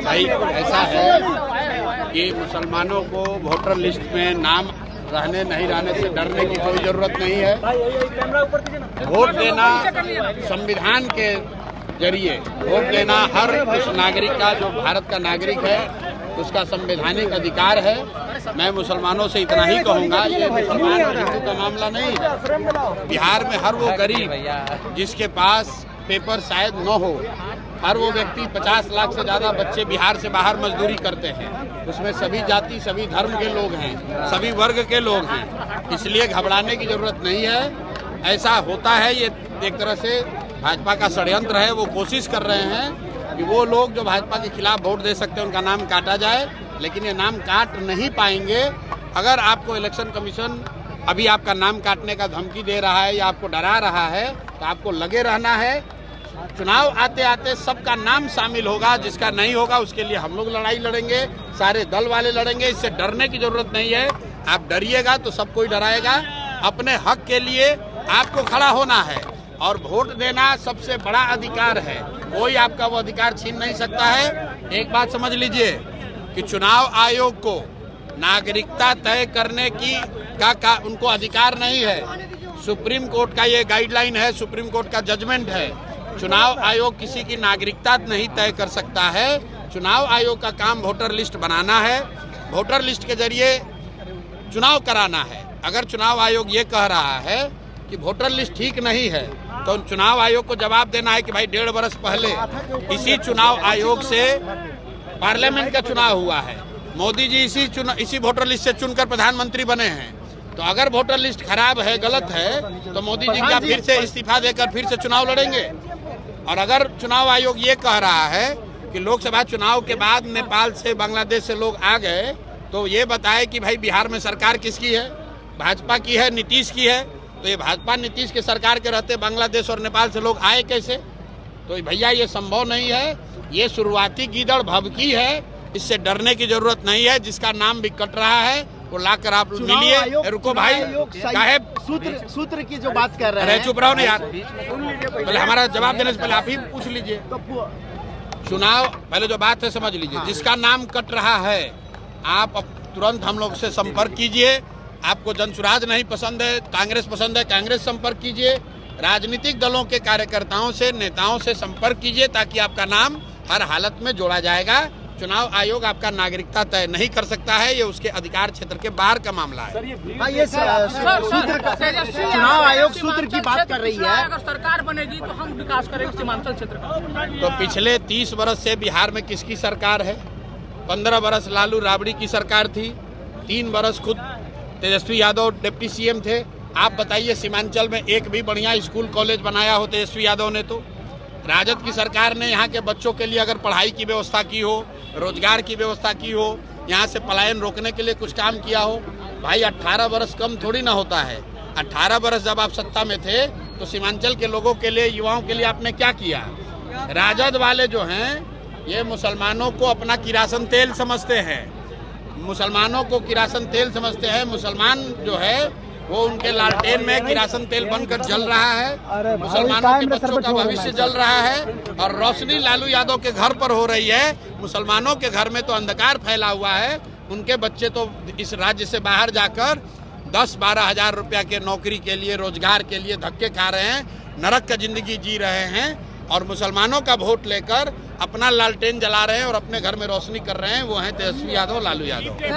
भाई ऐसा है कि मुसलमानों को वोटर लिस्ट में नाम रहने नहीं रहने से डरने की कोई जरूरत नहीं है। वोट देना संविधान के जरिए वोट देना हर उस नागरिक का, जो भारत का नागरिक है, उसका संवैधानिक अधिकार है। मैं मुसलमानों से इतना ही कहूँगा, ये मुसलमान और हिंदू का मामला नहीं है। बिहार में हर वो गरीब जिसके पास पेपर शायद न हो, हर वो व्यक्ति 50 लाख से ज़्यादा बच्चे बिहार से बाहर मजदूरी करते हैं। उसमें सभी जाति, सभी धर्म के लोग हैं, सभी वर्ग के लोग हैं, इसलिए घबराने की जरूरत नहीं है। ऐसा होता है, ये एक तरह से भाजपा का षड्यंत्र है। वो कोशिश कर रहे हैं कि वो लोग जो भाजपा के खिलाफ वोट दे सकते हैं उनका नाम काटा जाए, लेकिन ये नाम काट नहीं पाएंगे। अगर आपको इलेक्शन कमीशन अभी आपका नाम काटने का धमकी दे रहा है या आपको डरा रहा है, तो आपको लगे रहना है। चुनाव आते आते सबका नाम शामिल होगा, जिसका नहीं होगा उसके लिए हम लोग लड़ाई लड़ेंगे, सारे दल वाले लड़ेंगे। इससे डरने की जरूरत नहीं है। आप डरिएगा तो सब कोई डराएगा। अपने हक के लिए आपको खड़ा होना है और वोट देना सबसे बड़ा अधिकार है। कोई आपका वो अधिकार छीन नहीं सकता है। एक बात समझ लीजिए कि चुनाव आयोग को नागरिकता तय करने की का उनको अधिकार नहीं है। सुप्रीम कोर्ट का ये गाइडलाइन है, सुप्रीम कोर्ट का जजमेंट है। चुनाव आयोग किसी की नागरिकता नहीं तय कर सकता है। चुनाव आयोग का काम वोटर लिस्ट बनाना है, वोटर लिस्ट के जरिए चुनाव कराना है। अगर चुनाव आयोग ये कह रहा है कि वोटर लिस्ट ठीक नहीं है, तो चुनाव आयोग को जवाब देना है कि भाई 1.5 वर्ष पहले इसी चुनाव आयोग से पार्लियामेंट का चुनाव हुआ है, मोदी जी इसी वोटर लिस्ट से चुनकर प्रधानमंत्री बने हैं। तो अगर वोटर लिस्ट खराब है, गलत है, तो मोदी जी क्या फिर से इस्तीफा देकर फिर से चुनाव लड़ेंगे? और अगर चुनाव आयोग ये कह रहा है कि लोकसभा चुनाव के बाद नेपाल से, बांग्लादेश से लोग आ गए, तो ये बताए कि भाई बिहार में सरकार किसकी है? भाजपा की है, नीतीश की है। तो ये भाजपा नीतीश के सरकार के रहते बांग्लादेश और नेपाल से लोग आए कैसे? तो भैया ये संभव नहीं है। ये शुरुआती गीदड़ भभकी है, इससे डरने की जरूरत नहीं है। जिसका नाम भी कट रहा है वो लाकर आप मिलिए। रुको भाई, साहेब सूत्र की जो बात कर रहे हैं, चुप रहो ना यार, पहले हमारा जवाब देने से पहले आप ही पूछ लीजिए। चुनाव पहले जो बात है समझ लीजिए। जिसका नाम कट रहा है आप तुरंत हम लोग से संपर्क कीजिए। आपको जनसुराज नहीं पसंद है, कांग्रेस पसंद है, कांग्रेस संपर्क कीजिए। राजनीतिक दलों के कार्यकर्ताओं से, नेताओं से संपर्क कीजिए, ताकि आपका नाम हर हालत में जोड़ा जाएगा। चुनाव आयोग आपका नागरिकता तय नहीं कर सकता है, ये उसके अधिकार क्षेत्र के बाहर का मामला है। चुनाव आयोग सूत्र की बात कर रही है। अगर सरकार बनेगी तो हम विकास करेंगे सीमांचल क्षेत्र का। तो पिछले 30 वर्ष से बिहार में किसकी सरकार है? 15 वर्ष लालू राबड़ी की सरकार थी, 3 वर्ष खुद तेजस्वी यादव डिप्टी सीएम थे। आप बताइए सीमांचल में एक भी बढ़िया स्कूल कॉलेज बनाया हो तेजस्वी यादव ने? तो राजद की सरकार ने यहाँ के बच्चों के लिए अगर पढ़ाई की व्यवस्था की हो, रोजगार की व्यवस्था की हो, यहाँ से पलायन रोकने के लिए कुछ काम किया हो? भाई 18 वर्ष कम थोड़ी ना होता है। 18 वर्ष जब आप सत्ता में थे तो सीमांचल के लोगों के लिए, युवाओं के लिए आपने क्या किया? राजद वाले जो हैं ये मुसलमानों को अपना किरासन तेल समझते हैं, मुसलमानों को किरासन तेल समझते हैं। मुसलमान जो है वो उनके लालटेन में किरासन तेल बनकर जल रहा है, मुसलमानों के बच्चों का भविष्य जल रहा है, और रोशनी लालू यादव के घर पर हो रही है। मुसलमानों के घर में तो अंधकार फैला हुआ है। उनके बच्चे तो इस राज्य से बाहर जाकर 10-12 हजार रुपया के नौकरी के लिए, रोजगार के लिए धक्के खा रहे हैं, नरक का जिंदगी जी रहे हैं, और मुसलमानों का वोट लेकर अपना लालटेन जला रहे हैं और अपने घर में रोशनी कर रहे हैं। वो हैं तेजस्वी यादव, लालू यादव।